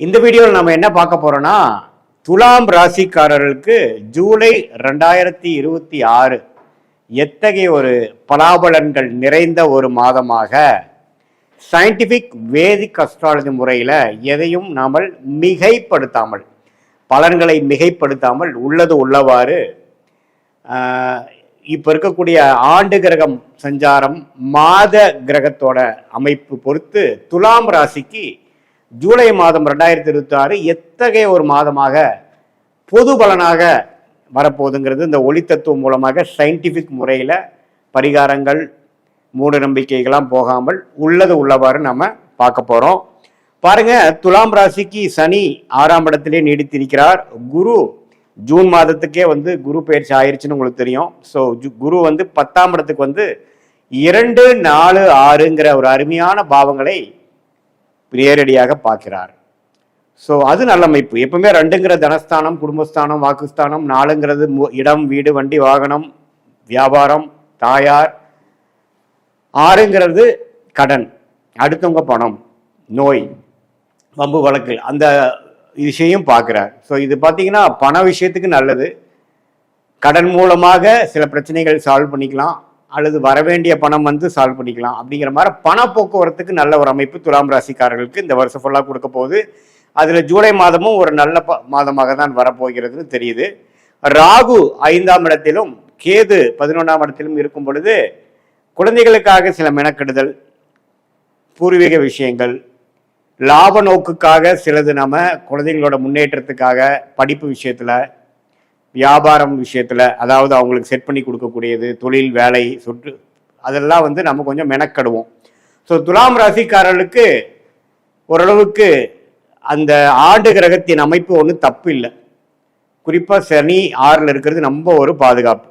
இந்த வீடியோவில் நம்ம என்ன பார்க்க போறோம்னா துலாம் ராசிக்காரர்களுக்கு ஜூலை 2026 எத்தகைய ஒரு பலாபலன்கள் நிறைந்த ஒரு மாதமாக சயின்டிஃபிக் வேதிக் அஸ்ட்ராலஜி முறையில் எதையும் நாம் மிகைப்படுத்தாமல் பலன்களை மிகைப்படுத்தாமல் உள்ளது உள்ளவாறு இப்போ இருக்கக்கூடிய ஆண்டு கிரகம் சஞ்சாரம் மாத கிரகத்தோட அமைப்பு பொறுத்து துலாம் ராசிக்கு ஜூலை மாதம் 2026 எத்தகைய ஒரு மாதமாக பொது பலனாக வரப்போகுதுங்கிறது இந்த ஒளித்தத்துவம் மூலமாக சயின்டிஃபிக் முறையில் பரிகாரங்கள் மூட நம்பிக்கைகளாம் போகாமல் உள்ளது உள்ளவாறு நம்ம பார்க்க போகிறோம். பாருங்க, துலாம் ராசிக்கு சனி 6ஆம் இடத்திலே நீடித்திருக்கிறார். குரு ஜூன் மாதத்துக்கே குரு பயிற்சி ஆயிடுச்சுன்னு உங்களுக்கு தெரியும். ஸோ குரு 10ஆம் இடத்துக்கு 2, 4, 6ங்கிற ஒரு அருமையான பாவங்களை நேரடியாக பார்க்கிறார். ஸோ அது நல்ல அமைப்பு. எப்பவுமே 2ங்கிற தனஸ்தானம், குடும்பஸ்தானம், வாக்குஸ்தானம், 4ங்கிறது இடம், வீடு, வண்டி, வாகனம், வியாபாரம், தாயார், 6ங்கிறது கடன், அடுத்தவங்க பணம், நோய், வம்பு வழக்கு, அந்த விஷயம் பார்க்குறார். ஸோ இது பார்த்தீங்கன்னா பண விஷயத்துக்கு நல்லது. கடன் மூலமாக சில பிரச்சனைகள் சால்வ் பண்ணிக்கலாம், அல்லது வரவேண்டிய பணம் சால்வ் பண்ணிக்கலாம். அப்படிங்கிற மாதிரி பண போக்குவரத்துக்கு நல்ல ஒரு அமைப்பு துலாம் ராசிக்காரர்களுக்கு இந்த வருஷம் ஃபுல்லாக கொடுக்க போகுது. அதில் ஜூலை மாதமும் ஒரு நல்ல மாதமாக தான் வரப்போகிறதுன்னு தெரியுது. ராகு 5ஆம் இடத்திலும் கேது 11ஆம் இடத்திலும் இருக்கும் பொழுது குழந்தைகளுக்காக சில மெனக்கெடுதல், பூர்வீக விஷயங்கள், லாப நோக்குக்காக சிலது நம்ம குழந்தைங்களோட முன்னேற்றத்துக்காக படிப்பு விஷயத்தில், வியாபாரம் விஷயத்தில், அதாவது அவங்களுக்கு செட் பண்ணி கொடுக்கக்கூடியது, தொழில், வேலை, சுற்று, அதெல்லாம் நம்ம கொஞ்சம் மெனக்கடுவோம். ஸோ துலாம் ராசிக்காரர்களுக்கு ஓரளவுக்கு அந்த ஆண்டு கிரகத்தின் அமைப்பு ஒன்றும் தப்பு இல்லை. குறிப்பாக சனி 6ல் இருக்கிறது ரொம்ப ஒரு பாதுகாப்பு.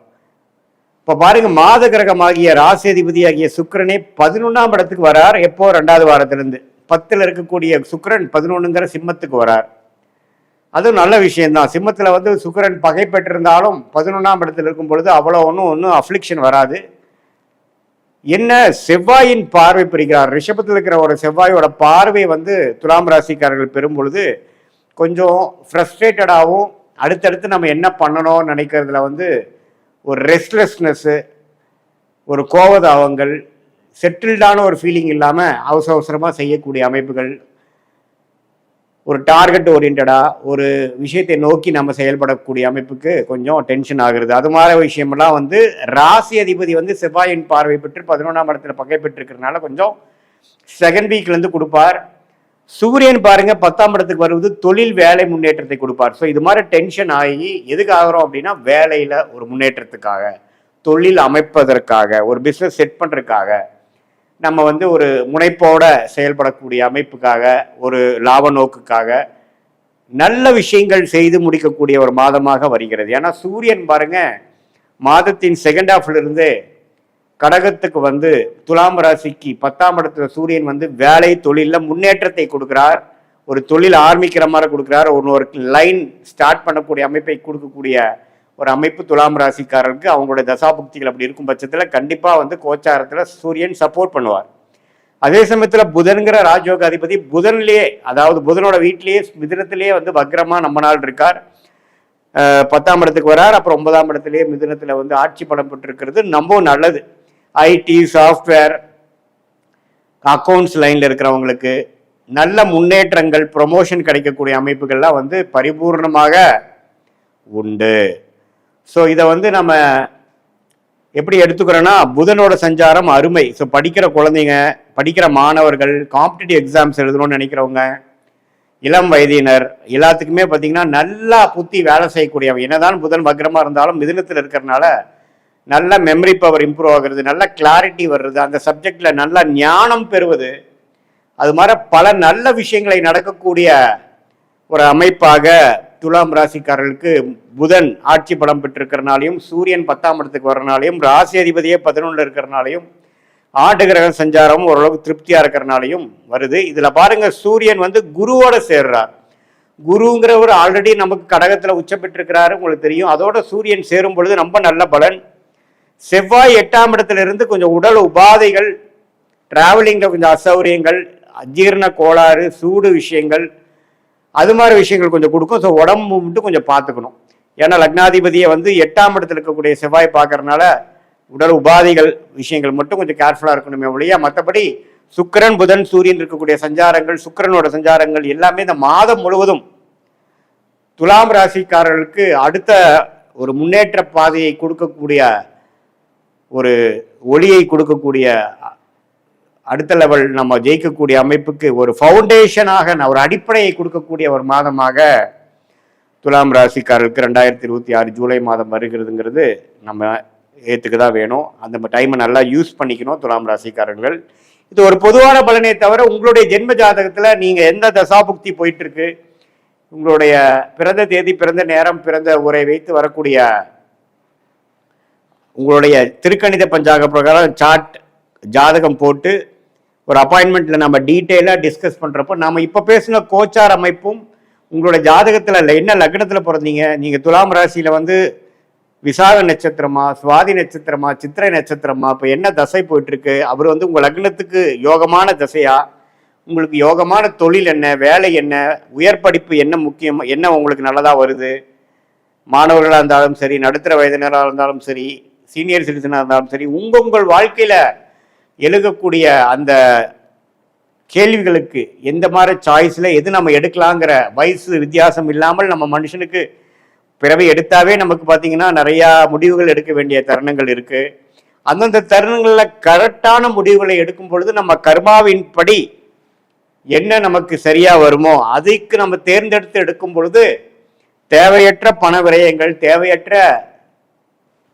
இப்போ பாருங்க, மாத கிரகமாகிய ராசி அதிபதியாகிய சுக்கிரனே 11ஆம் இடத்துக்கு வரார். எப்போ? 2வது வாரத்திலிருந்து. 10ல் இருக்கக்கூடிய சுக்கிரன் 11ங்கிற சிம்மத்துக்கு வரார். அதுவும் நல்ல விஷயம்தான். சிம்மத்தில் சுக்கிரன் பகை பெற்றிருந்தாலும் 11ஆம் இடத்துல இருக்கும் பொழுது அவ்வளோ ஒன்றும் அஃப்ளிக்ஷன் வராது. என்ன, செவ்வாயின் பார்வை பெறுகிறார். ரிஷபத்தில் இருக்கிற ஒரு செவ்வாயோட பார்வை துலாம் ராசிக்காரர்கள் பெறும் பொழுது கொஞ்சம் ஃப்ரஸ்ட்ரேட்டடாகவும், அடுத்தடுத்து நம்ம என்ன பண்ணணும்னு நினைக்கிறதுல ஒரு ரெஸ்ட்லெஸ்னஸ்ஸு, ஒரு கோபதாபங்கள், செட்டில்டான ஒரு ஃபீலிங் இல்லாமல் அவசரமாக செய்யக்கூடிய அமைப்புகள், ஒரு டார்கெட் ஓரியன்டாக ஒரு விஷயத்தை நோக்கி நம்ம செயல்படக்கூடிய அமைப்புக்கு கொஞ்சம் டென்ஷன் ஆகுறது. அது மாதிரி விஷயமெல்லாம் ராசி அதிபதி செவ்வாயின் பார்வை பெற்று 11ஆம் இடத்துல பகை பெற்றிருக்கிறதுனால கொஞ்சம் செகண்ட் வீக்லேருந்து கொடுப்பார். சூரியன் பாருங்க 10ஆம் இடத்துக்கு வருவது தொழில், வேலை முன்னேற்றத்தை கொடுப்பார். ஸோ இது மாதிரி டென்ஷன் ஆகி எதுக்கு ஆகிறோம் அப்படின்னா, வேலையில் ஒரு முன்னேற்றத்துக்காக, தொழில் அமைப்பதற்காக, ஒரு பிஸ்னஸ் செட் பண்ணுறதுக்காக, நம்ம ஒரு முனைப்போட செயல்படக்கூடிய அமைப்புக்காக, ஒரு லாப நோக்குக்காக நல்ல விஷயங்கள் செய்து முடிக்கக்கூடிய ஒரு மாதமாக வருகிறது. ஏன்னா சூரியன் பாருங்க, மாதத்தின் செகண்ட் ஹாஃப்ல இருந்து கடகத்துக்கு துலாம் ராசிக்கு 10ஆம் இடத்துல சூரியன் வேலை, தொழிலில் முன்னேற்றத்தை கொடுக்கிறார். ஒரு தொழில் ஆரம்பிக்கிற மாதிரி கொடுக்கிறார். ஒரு லைன் ஸ்டார்ட் பண்ணக்கூடிய அமைப்பை கொடுக்கக்கூடிய ஒரு அமைப்பு துலாம் ராசிக்காரருக்கு அவங்களுடைய தசாபுக்திகள் அப்படி இருக்கும் பட்சத்தில் கண்டிப்பாக கோச்சாரத்தில் சூரியன் சப்போர்ட் பண்ணுவார். அதே சமயத்தில் புதன்கிற ராஜயோக அதிபதி புதன்லேயே, அதாவது புதனோட வீட்டிலேயே மிதுனத்திலேயே வக்ரமா நம்ம நாள் இருக்கார். 10ஆம் இடத்துக்கு வரார். அப்புறம் 9ஆம் இடத்துலேயே மிதுனத்தில் ஆட்சி பலம் பெற்றிருக்கிறது ரொம்ப நல்லது. ஐடி, சாஃப்ட்வேர், அக்கௌண்ட்ஸ் லைனில் இருக்கிறவங்களுக்கு நல்ல முன்னேற்றங்கள், ப்ரொமோஷன் கிடைக்கக்கூடிய அமைப்புகள்லாம் பரிபூர்ணமாக உண்டு. ஸோ இதை நம்ம எப்படி எடுத்துக்கிறோன்னா, புதனோட சஞ்சாரம் அருமை. ஸோ படிக்கிற குழந்தைங்க, படிக்கிற மாணவர்கள், காம்படிட்டிவ் எக்ஸாம்ஸ் எழுதணும்னு நினைக்கிறவங்க, இளம் வயதினர் எல்லாத்துக்குமே பார்த்தீங்கன்னா நல்லா புத்தி வேலை செய்யக்கூடியவங்க. என்னதான் புதன் வக்ரமாக இருந்தாலும் மிதுனத்தில் இருக்கிறதுனால நல்ல மெமரி பவர் இம்ப்ரூவ் ஆகுறது, நல்ல கிளாரிட்டி வர்றது, அந்த சப்ஜெக்டில் நல்ல ஞானம் பெறுவது, அது மாதிரி பல நல்ல விஷயங்களை நடக்கக்கூடிய ஒரு அமைப்பாக துலாம் ராசிக்காரர்களுக்கு புதன் ஆட்சி பலம் பெற்றிருக்கிறனாலையும், சூரியன் 10ஆம் இடத்துக்கு வரனாலையும், ராசி அதிபதியே 11ல் இருக்கிறனாலையும், ஆண்டு கிரக சஞ்சாரமும் ஓரளவுக்கு திருப்தியா இருக்கிறனாலையும் வருது. இதுல பாருங்க, சூரியன் குருவோட சேர்றார். குருங்கிறவர் ஆல்ரெடி நமக்கு கடகத்துல உச்சம் பெற்றிருக்கிறாரு, உங்களுக்கு தெரியும். அதோட சூரியன் சேரும் பொழுது ரொம்ப நல்ல பலன். செவ்வாய் 8ஆம் இடத்துல இருந்து கொஞ்சம் உடல் உபாதைகள், டிராவலிங்ல கொஞ்சம் அசௌரியங்கள், அஜீரண கோளாறு, சூடு விஷயங்கள், அது மாதிரி விஷயங்கள் கொஞ்சம் கொடுக்கும். ஸோ உடம்பு மட்டும் கொஞ்சம் பார்த்துக்கணும். ஏன்னா லக்னாதிபதியை வந்து 8ஆம் இடத்துல இருக்கக்கூடிய செவ்வாய் பார்க்கறதுனால உடல் உபாதைகள் விஷயங்கள் மட்டும் கொஞ்சம் கேர்ஃபுல்லாக இருக்கணுமே ஒழிய, மற்றபடி சுக்கிரன் புதன் சூரியன் இருக்கக்கூடிய சஞ்சாரங்கள், சுக்கிரனோட சஞ்சாரங்கள் எல்லாமே இந்த மாதம் முழுவதும் துலாம் ராசிக்காரர்களுக்கு அடுத்த ஒரு முன்னேற்ற பாதையை கொடுக்கக்கூடிய, ஒரு ஒளியை கொடுக்கக்கூடிய, அடுத்த லெவல் நம்ம ஜெயிக்கக்கூடிய அமைப்புக்கு ஒரு ஃபவுண்டேஷனாக ஒரு அடிப்படையை கொடுக்கக்கூடிய ஒரு மாதமாக துலாம் ராசிக்காரர்களுக்கு 2026 ஜூலை மாதம் வருகிறதுங்கிறது நம்ம ஏற்றுக்க தான் வேணும். அந்த டைமை நல்லா யூஸ் பண்ணிக்கணும் துலாம் ராசிக்காரர்கள். இது ஒரு பொதுவான பலனே தவிர உங்களுடைய ஜென்ம ஜாதகத்தில் நீங்கள் எந்த தசாபுக்தி போயிட்டு இருக்கு, உங்களுடைய பிறந்த தேதி, பிறந்த நேரம், பிறந்த உரை வைத்து வரக்கூடிய உங்களுடைய திருக்கணித பஞ்சாங்க பிரகாரம் சார்ட் ஜாதகம் போட்டு ஒரு அப்பாயின்மெண்ட்ல நம்ம டீட்டெயிலாக டிஸ்கஸ் பண்ணுறப்போ நம்ம இப்போ பேசின கோச்சார் அமைப்பும் உங்களோட ஜாதகத்தில் என்ன லக்னத்தில் பிறந்தீங்க, நீங்கள் துலாம் ராசியில் வந்து விசாக நட்சத்திரமா, சுவாதி நட்சத்திரமா, சித்திரை நட்சத்திரமா, இப்போ என்ன தசை போயிட்டு இருக்கு, அவர் வந்து உங்கள் லக்னத்துக்கு யோகமான தசையா, உங்களுக்கு யோகமான தொழில் என்ன, வேலை என்ன, உயர் படிப்பு என்ன முக்கியம், என்ன உங்களுக்கு நல்லதாக வருது, மாணவர்களாக இருந்தாலும் சரி, நடுத்தர வயதினராக இருந்தாலும் சரி, சீனியர் சிட்டிசனாக இருந்தாலும் சரி, உங்கள் வாழ்க்கையில் எழுகக்கூடிய அந்த கேள்விகளுக்கு எந்த மாதிரி சாய்ஸில் எது நம்ம எடுக்கலாங்கிற வயசு வித்தியாசம் இல்லாமல் நம்ம மனுஷனுக்கு பிறவை எடுத்தாவே நமக்கு பார்த்தீங்கன்னா நிறையா முடிவுகள் எடுக்க வேண்டிய தருணங்கள் இருக்குது. அந்தந்த தருணங்களில் கரெக்டான முடிவுகளை எடுக்கும் பொழுது நம்ம கர்மாவின் படி என்ன நமக்கு சரியாக வருமோ அதுக்கு நம்ம தேர்ந்தெடுத்து எடுக்கும் பொழுது தேவையற்ற பண விரயங்கள், தேவையற்ற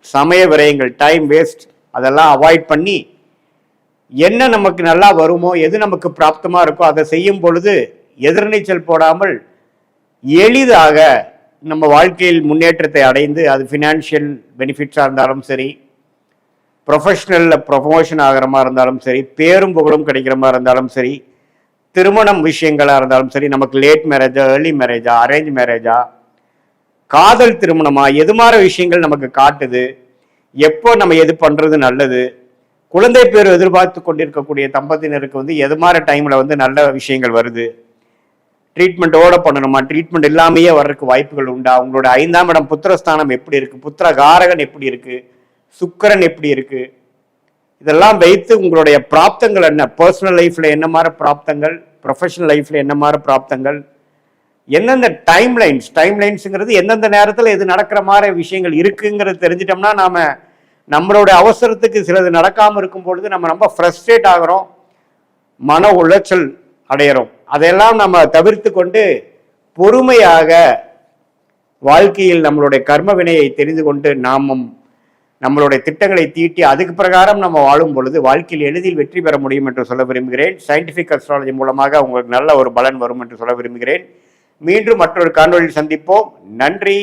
சமய விரயங்கள், டைம் வேஸ்ட், அதெல்லாம் அவாய்ட் பண்ணி என்ன நமக்கு நல்லா வருமோ, எது நமக்கு பிராப்தமாக இருக்கோ அதை செய்யும் பொழுது எதிர்நீச்சல் போடாமல் எளிதாக நம்ம வாழ்க்கையில் முன்னேற்றத்தை அடைந்து, அது ஃபினான்ஷியல் பெனிஃபிட்ஸாக இருந்தாலும் சரி, ப்ரொஃபஷ்னலில் ப்ரொமோஷன் ஆகிற மாதிரி இருந்தாலும் சரி, பேரும் புகழும் கிடைக்கிற மாதிரி இருந்தாலும் சரி, திருமணம் விஷயங்களாக இருந்தாலும் சரி, நமக்கு லேட் மேரேஜா, ஏர்லி மேரேஜா, அரேஞ்ச் மேரேஜா, காதல் திருமணமா, எது மாதிரி விஷயங்கள் நமக்கு காட்டுது, எப்போ நம்ம எது பண்ணுறது நல்லது, குழந்தை பேர் எதிர்பார்த்து கொண்டிருக்கக்கூடிய தம்பதியினருக்கு வந்து எது மாதிரி டைமில் வந்து நல்ல விஷயங்கள் வருது, ட்ரீட்மெண்ட்டோட பண்ணணுமா, ட்ரீட்மெண்ட் இல்லாமையே வர்றதுக்கு வாய்ப்புகள் உண்டா, உங்களோட 5ஆம் இடம் புத்திரஸ்தானம் எப்படி இருக்குது, புத்திரகாரகன் எப்படி இருக்குது, சுக்கிரன் எப்படி இருக்குது, இதெல்லாம் வைத்து உங்களுடைய பிராப்தங்கள் என்ன, பர்சனல் லைஃப்பில் என்ன மாதிரி பிராப்தங்கள், ப்ரொஃபஷனல் லைஃப்பில் என்ன மாதிரி பிராப்தங்கள், எந்தெந்த டைம்லைன்ஸுங்கிறது எந்தெந்த நேரத்தில் எது நடக்கிற மாதிரி விஷயங்கள் இருக்குங்கிறது தெரிஞ்சிட்டோம்னா நாம் நம்மளோட அவசரத்துக்கு சிலது நடக்காமல் இருக்கும் பொழுது நம்ம ரொம்ப ஃப்ரஸ்ட்ரேட் ஆகிறோம், மன உளைச்சல் அடையிறோம். அதையெல்லாம் நம்ம தவிர்த்து கொண்டு பொறுமையாக வாழ்க்கையில் நம்மளுடைய கர்ம வினையை தெரிந்து கொண்டு நாமும் நம்மளுடைய திட்டங்களை தீட்டி அதுக்கு பிரகாரம் நம்ம வாழும் பொழுது வாழ்க்கையில் எளிதில் வெற்றி பெற முடியும் என்று சொல்ல விரும்புகிறேன். சயின்டிஃபிக் அஸ்ட்ராலஜி மூலமாக உங்களுக்கு நல்ல ஒரு பலன் வரும் என்று சொல்ல விரும்புகிறேன். மீண்டும் மற்றொரு காணொளியில் சந்திப்போம். நன்றி,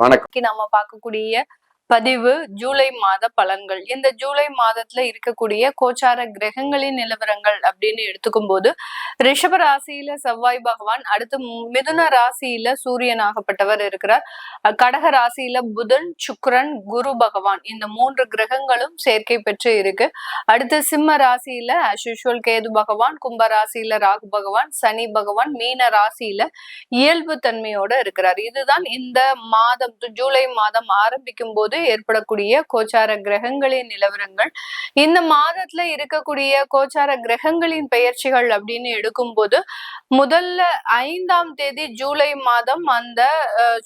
வணக்கம். நம்ம பார்க்கக்கூடிய பதிவு ஜூலை மாத பலன்கள். இந்த ஜூலை மாதத்துல இருக்கக்கூடிய கோச்சார கிரகங்களின் நிலவரங்கள் அப்படின்னு எடுத்துக்கும் போது ரிஷப ராசியில செவ்வாய் பகவான், அடுத்து மிதுன ராசியில சூரியன் ஆகப்பட்டவர் இருக்கிறார், கடக ராசியில புதன், சுக்கிரன், குரு பகவான், இந்த 3 கிரகங்களும் சேர்க்கை பெற்று இருக்கு. அடுத்து சிம்ம ராசியில அஸ்யூஷுவல் கேது பகவான், கும்ப ராசியில ராகு பகவான், சனி பகவான், மீன ராசியில இயல்பு தன்மையோட இருக்கிறார். இதுதான் இந்த மாதம் ஜூலை மாதம் ஆரம்பிக்கும் போது ஏற்படக்கூடிய கோச்சார கிரகங்களின் நிலவரங்கள். இந்த மாதத்துல இருக்கக்கூடிய கோச்சார கிரகங்களின் பெயர்ச்சிகள் அப்படின்னு எடுக்கும் போது முதல்ல 5ஆம் தேதி ஜூலை மாதம் அந்த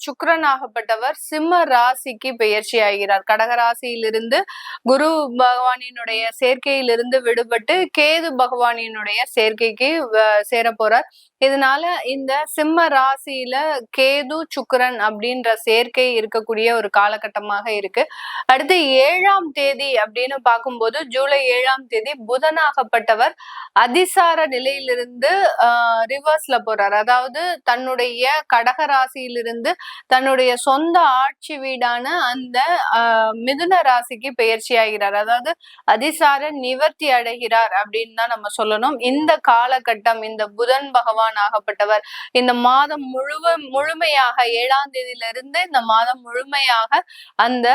சுக்கிரனாகப்பட்டவர் சிம்ம ராசிக்கு பெயர்ச்சி ஆகிறார். கடகராசியிலிருந்து குரு பகவானினுடைய சேர்க்கையிலிருந்து விடுபட்டு கேது பகவானினுடைய சேர்க்கைக்கு சேர போறார். இதனால இந்த சிம்ம ராசியில கேது சுக்கிரன் அப்படின்ற சேர்க்கை இருக்கக்கூடிய ஒரு காலகட்டமாக இருக்கு. அடுத்து 7ஆம் தேதி அப்படின்னு பார்க்கும்போது ஜூலை 7ஆம் தேதி புதனாகப்பட்டவர் அதிசார நிலையிலிருந்து ரிவர்ஸ்ல போறார். அதாவது தன்னுடைய கடக ராசியிலிருந்து தன்னுடைய சொந்த ஆட்சி வீடான அந்த மிதுன ராசிக்கு பெயர்ச்சி ஆகிறார். அதாவது அதிசார நிவர்த்தி அடைகிறார் அப்படின்னு தான் நம்ம சொல்லணும். இந்த காலகட்டம், இந்த புதன் பகவான் பகவானாகப்பட்டவர் இந்த மாதம் முழுமையாக 7ஆம் தேதியிலிருந்து இந்த மாதம் முழுமையாக அந்த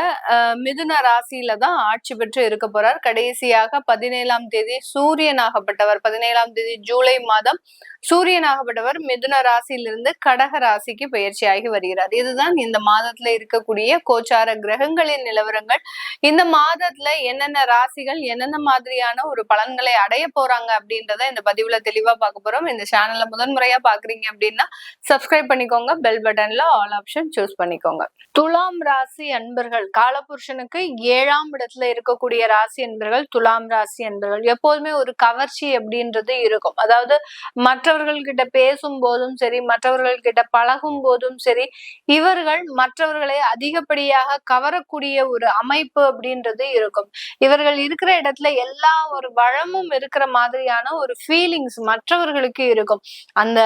மிதுன ராசியில தான் ஆட்சி பெற்று இருக்க போறார். கடைசியாக 17ஆம் தேதி சூரியனாகப்பட்டவர் 17ஆம் தேதி ஜூலை மாதம் சூரியனாகப்பட்டவர் மிதுன ராசியிலிருந்து கடக ராசிக்கு பயிற்சியாகி வருகிறார். இதுதான் இந்த மாதத்துல இருக்கக்கூடிய கோச்சார கிரகங்களின் நிலவரங்கள். இந்த மாதத்துல என்னென்ன ராசிகள் என்னென்ன மாதிரியான ஒரு பலன்களை அடைய போறாங்க அப்படின்றத இந்த பதிவுல தெளிவா பார்க்க போறோம். இந்த சேனல்ல முதன்முறையா பாக்குறீங்க அப்படின்னா சப்ஸ்கிரைப் பண்ணிக்கோங்க, பெல் பட்டன்ல ஆல் ஆப்ஷன் சூஸ் பண்ணிக்கோங்க. துலாம் ராசி அன்பர்கள், காலபுருஷனுக்கு 7ஆம் இடத்துல இருக்கக்கூடிய ராசி அன்பர்கள் துலாம் ராசி அன்பர்கள். எப்போதுமே ஒரு கவர்ச்சி அப்படின்றது இருக்கும். அதாவது மற்றவர்கள் கிட்ட பேசும் போதும் சரி, மற்றவர்கள் கிட்ட பழகும் போதும் சரி, இவர்கள் மற்றவர்களை அதிகப்படியாக கவரக்கூடிய ஒரு அமைப்பு அப்படின்றது இருக்கும். இவர்கள் இருக்கிற இடத்துல எல்லா ஒரு வளமும் இருக்கிற மாதிரியான ஒரு ஃபீலிங்ஸ் மற்றவர்களுக்கு இருக்கும். அந்த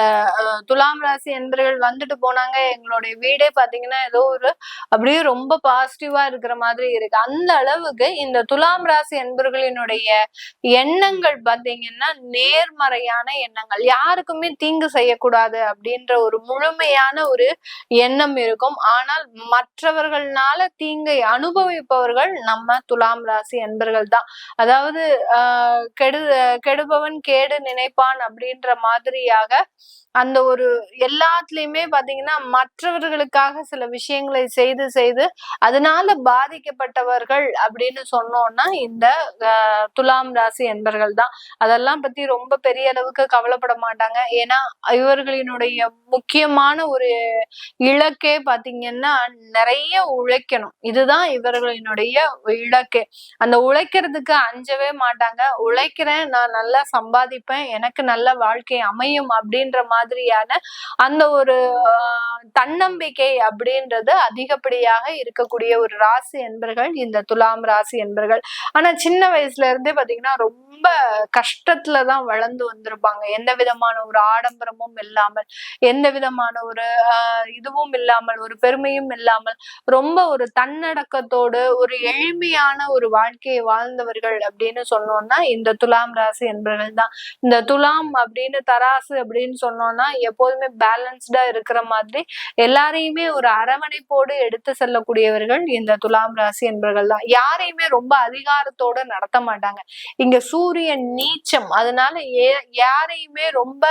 துலாம் ராசி என்பர்கள் வந்துட்டு போனாங்க, எங்களுடைய வீடே பாத்தீங்கன்னா ஏதோ ஒரு அப்படியே ரொம்ப பாசிட்டிவா இருக்கிற மாதிரி இருக்கு. அந்த அளவுக்கு இந்த துலாம் ராசி என்பர்களினுடைய எண்ணங்கள் பாத்தீங்கன்னா நேர்மறையான எண்ணங்கள், யாருக்குமே தீங்கு செய்யக்கூடாது அப்படின்ற ஒரு முழுமையான ஒரு எண்ணம் இருக்கும். ஆனால் மற்றவர்களால தீங்கை அனுபவிப்பவர்கள் நம்ம துலாம் ராசி என்பர்கள் தான். அதாவது கெடுபவன் கேடு நினைப்பான் அப்படின்ற மாதிரியாக அந்த ஒரு எல்லாத்துலயுமே பாத்தீங்கன்னா மற்றவர்களுக்காக சில விஷயங்களை செய்து அதனால பாதிக்கப்பட்டவர்கள் அப்படின்னு சொன்னோம்னா இந்த துலாம் ராசி என்பர்கள் தான். அதெல்லாம் பத்தி ரொம்ப பெரிய அளவுக்கு கவலைப்பட மாட்டாங்க. ஏன்னா இவர்களினுடைய முக்கியமான ஒரு இலக்கே பாத்தீங்கன்னா நிறைய உழைக்கணும். இதுதான் இவர்களினுடைய இலக்கே. அந்த உழைக்கிறதுக்கு அஞ்சவே மாட்டாங்க. உழைக்கிறேன், நான் நல்லா சம்பாதிப்பேன், எனக்கு நல்ல வாழ்க்கை அமையும் அப்படின்ற மாதிரியான அந்த ஒரு தன்னம்பிக்கை அப்படின்றது அதிகப்படியாக இருக்கக்கூடிய ஒரு ராசி என்பர்கள் இந்த துலாம் ராசி என்பர்கள். ஆனா சின்ன வயசுல இருந்தே பாத்தீங்கன்னா ரொம்ப கஷ்டத்துலதான் வளர்ந்து வந்திருப்பாங்க. எந்த விதமான ஒரு ஆடம்பரமும் இல்லாமல், எந்த விதமான ஒரு இதுவும் இல்லாமல், ஒரு பெருமையும் இல்லாமல் ரொம்ப ஒரு தன்னடக்கத்தோடு ஒரு எளிமையான ஒரு வாழ்க்கையை வாழ்ந்தவர்கள் அப்படின்னு சொன்னோம்னா இந்த துலாம் ராசி என்பர்கள் தான். இந்த துலாம் அப்படின்னு தராசு அப்படின்னு சொன்னோம்னா எப்போதுமே பேலன்ஸ்டா இருக்கிற மாதிரி எல்லாரையுமே ஒரு அரவணைப்போடு எடுத்து செல்லக்கூடியவர்கள் இந்த துலாம் ராசி என்பர்கள் தான். யாரையுமே ரொம்ப அதிகாரத்தோட நடத்த மாட்டாங்க. இங்க சூரியன் நீச்சம், அதனால யாரையுமே ரொம்ப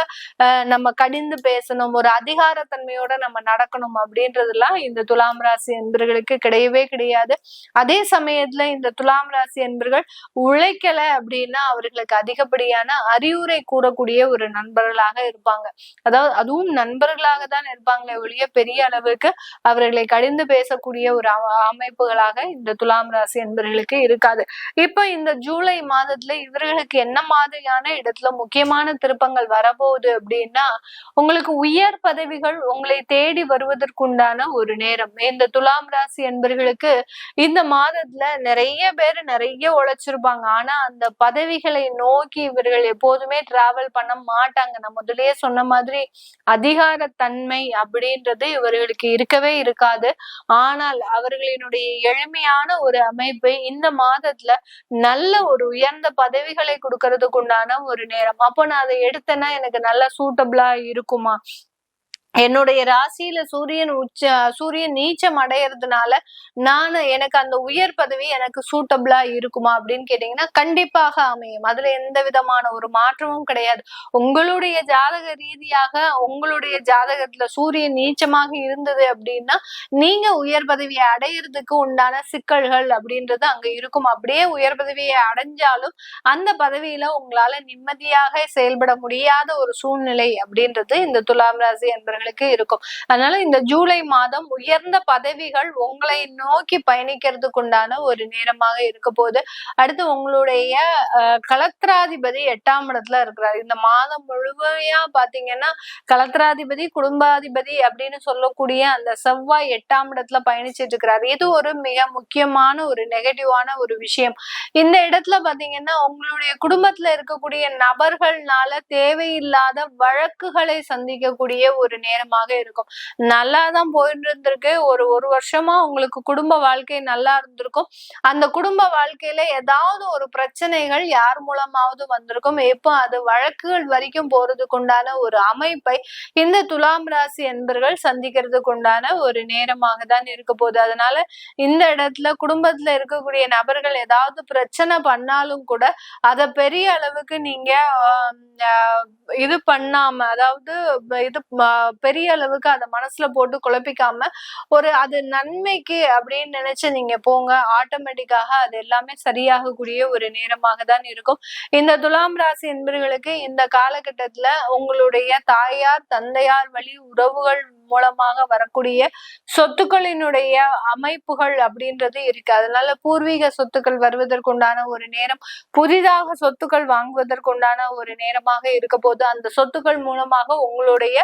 நம்ம கடிந்து பேசணும், ஒரு அதிகாரத்தன்மையோட நம்ம நடக்கணும் அப்படின்றதுலாம் இந்த துலாம் ராசி என்பர்களுக்கு கிடையவே கிடையாது. அதே சமயத்துல இந்த துலாம் ராசி என்பர்கள் உழைக்கல அப்படின்னா அவர்களுக்கு அதிகப்படியான அறிவுரை கூறக்கூடிய ஒரு நண்பர்களாக இருப்பாங்க. அதாவது அதுவும் நண்பர்களாக தான் இருப்பாங்களே ஒழிய பெரிய அளவுக்கு அவர்களை கடிந்து பேசக்கூடிய ஒரு அமைப்புகளாக இந்த துலாம் ராசி என்பர்களுக்கு இருக்காது. இப்ப இந்த ஜூலை மாதத்துல இவர்களுக்கு என்ன மாதிரியான இடத்துல முக்கியமான திருப்பங்கள் வரப்போகுது அப்படின்னா, உங்களுக்கு உயர் பதவிகள் உங்களை தேடி வருவதற்குண்டான ஒரு நேரம். இந்த துலாம் ராசி என்பர்களுக்கு இந்த மாதத்துல நிறைய பேர் நிறைய உழைச்சிருப்பாங்க. ஆனா அந்த பதவிகளை நோக்கி இவர்கள் எப்போதுமே டிராவல் பண்ண மாட்டாங்க. நான் முதல்லயே சொன்ன மாதிரி அதிகாரத்தன்மை அப்படின்றது இவர்களுக்கு இருக்கவே இருக்காது. ஆனால் அவர்களினுடைய எளிமையான ஒரு அமைப்பு இந்த மாதத்துல நல்ல ஒரு உயர்ந்த பதவிகளை கொடுக்கறதுக்கு உண்டான ஒரு நேரம். அப்போ நான் அதை எடுத்தேன்னா எனக்கு நல்லா சூட்டபிளா இருக்குமா? என்னுடைய ராசியில சூரியன் நீச்சம் அடையறதுனால எனக்கு அந்த உயர் பதவி எனக்கு சூட்டபிளா இருக்குமா அப்படின்னு கேட்டீங்கன்னா கண்டிப்பாக அமையும். அதுல எந்த விதமான ஒரு மாற்றமும் கிடையாது. உங்களுடைய ஜாதக ரீதியாக உங்களுடைய ஜாதகத்துல சூரியன் நீச்சமாக இருந்தது அப்படின்னா நீங்க உயர் பதவியை அடையிறதுக்கு உண்டான சிக்கல்கள் அப்படின்றது அங்க இருக்கும். அப்படியே உயர் பதவியை அடைஞ்சாலும் அந்த பதவியில உங்களால நிம்மதியாக செயல்பட முடியாத ஒரு சூழ்நிலை அப்படின்றது இந்த துலாம் ராசி என்பவர்கள் இருக்கும். அதனால இந்த ஜூலை மாதம் உயர்ந்த பதவிகள் உங்களை நோக்கி பயணிக்கிறதுக்கு உண்டான ஒரு நேரமாக இருக்க போது. அடுத்து உங்களுடைய கலத்திராதிபதி 8ஆம் இடத்துல இருக்கிறார். இந்த மாதம் முழுமையா பாத்தீங்கன்னா கலத்திராதிபதி குடும்பாதிபதி அப்படின்னு சொல்லக்கூடிய அந்த செவ்வாய் 8ஆம் இடத்துல பயணிச்சிட்டு இருக்கிறார். இது ஒரு மிக முக்கியமான ஒரு நெகட்டிவான ஒரு விஷயம். இந்த இடத்துல பாத்தீங்கன்னா உங்களுடைய குடும்பத்துல இருக்கக்கூடிய நபர்கள்னால தேவையில்லாத வழக்குகளை சந்திக்கக்கூடிய ஒரு நேரம் நேரமாக இருக்கும். நல்லாதான் போயிட்டு இருந்திருக்கு. ஒரு வருஷமா உங்களுக்கு குடும்ப வாழ்க்கை நல்லா இருந்திருக்கும். அந்த குடும்ப வாழ்க்கையில ஏதாவது ஒரு பிரச்சனைகள் யார் மூலமாவது வந்திருக்கும். இப்போ அது வழக்குகள் வரைக்கும் போறதுக்கு உண்டான ஒரு அமைப்பை இந்த துலாம் ராசி என்பர்கள் சந்திக்கிறதுக்கு உண்டான ஒரு நேரமாக தான் இருக்க போகுது. அதனால இந்த இடத்துல குடும்பத்துல இருக்கக்கூடிய நபர்கள் ஏதாவது பிரச்சனை பண்ணாலும் கூட அத பெரிய அளவுக்கு நீங்க இது பண்ணாம, அதாவது இது பெரிய அளவுக்கு அத மனசுல போட்டு குழப்பிக்காம அது நன்மைக்கு அப்படின்னு நினைச்சு நீங்க போங்க. ஆட்டோமேட்டிக்காக அது எல்லாமே சரியாகக்கூடிய ஒரு நேரமாக தான் இருக்கும். இந்த துலாம் ராசி என்பவர்களுக்கு இந்த காலகட்டத்துல உங்களுடைய தாயார் தந்தையார் வழி உறவுகள் மூலமாக வரக்கூடிய சொத்துக்களினுடைய அமைப்புகள் அப்படின்றது இருக்கு. அதனால பூர்வீக சொத்துக்கள் வருவதற்குண்டான ஒரு நேரம், புதிதாக சொத்துக்கள் வாங்குவதற்குண்டான ஒரு நேரமாக இருக்க போது அந்த சொத்துக்கள் மூலமாக உங்களுடைய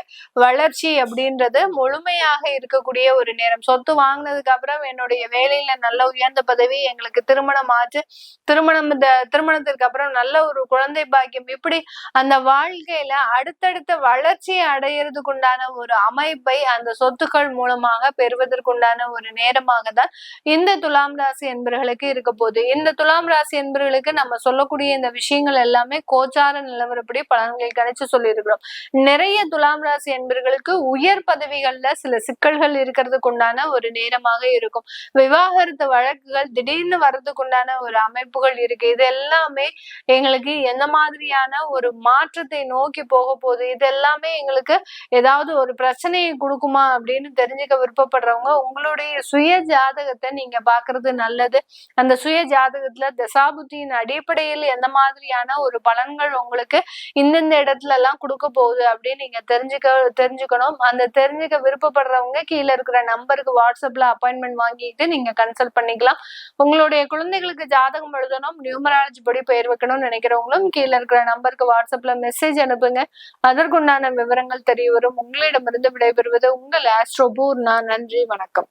வளர்ச்சி அப்படின்றது முழுமையாக இருக்கக்கூடிய ஒரு நேரம். சொத்து வாங்கினதுக்கு அப்புறம் என்னுடைய வேலையில நல்ல உயர்ந்த பதவி, எங்களுக்கு திருமணம் ஆச்சு, திருமணத்திற்கு அப்புறம் நல்ல ஒரு குழந்தை பாக்கியம், இப்படி அந்த வாழ்க்கையில அடுத்தடுத்த வளர்ச்சியை அடையிறதுக்குண்டான ஒரு அமைப்பை அந்த சொத்துக்கள் மூலமாக பெறுவதற்குண்டான ஒரு நேரமாக தான் இந்த துலாம் ராசி என்பவர்களுக்கு இருக்க போகுது. இந்த துலாம் ராசி என்பவர்களுக்கு நம்ம சொல்லக்கூடிய இந்த விஷயங்கள் எல்லாமே கோச்சார நிலவரப்படி பலன்கள் கணிச்சு சொல்லியிருக்கிறோம். நிறைய துலாம் ராசி என்பவர்களுக்கு உயர் பதவிகள்ல சில சிக்கல்கள் இருக்கிறதுக்கு உண்டான ஒரு நேரமாக இருக்கும். விவாகரத்து வழக்குகள் திடீர்னு வர்றதுக்குண்டான ஒரு அமைப்புகள் இருக்கு. இது எல்லாமே எங்களுக்கு எந்த மாதிரியான ஒரு மாற்றத்தை நோக்கி போக போகுது, இது எல்லாமே எங்களுக்கு ஏதாவது ஒரு பிரச்சனையை கொடுக்குமா அப்படின்னு தெரிஞ்சுக்க விருப்பப்படுறவங்க உங்களுடைய சுய ஜாதகத்தை நீங்க பாக்குறது நல்லது. அந்த சுய ஜாதகத்துல தசாபுத்தியின் அடிப்படையில் எந்த மாதிரியான ஒரு பலன்கள் உங்களுக்கு இந்தந்த இடத்துல எல்லாம் கொடுக்க போகுது அப்படின்னு நீங்க தெரிஞ்சுக்கணும். அந்த தெரிஞ்சுக்க விருப்பப்படுறவங்க கீழே இருக்கிற நம்பருக்கு வாட்ஸ்அப்ல அப்பாயின்மெண்ட் வாங்கிட்டு நீங்க கன்சல்ட் பண்ணிக்கலாம். உங்களுடைய குழந்தைகளுக்கு ஜாதகம் எழுதணும், நியூமராலஜி படி பெயர் வைக்கணும்னு நினைக்கிறவங்களும் கீழே இருக்கிற நம்பருக்கு வாட்ஸ்அப்ல மெசேஜ் அனுப்புங்க. அதற்குண்டான விவரங்கள் தெரிய வரும். உங்களிடமிருந்து விடைபெறுவது உங்கள் ஆஸ்ட்ரோ பூர்ணா. நன்றி, வணக்கம்.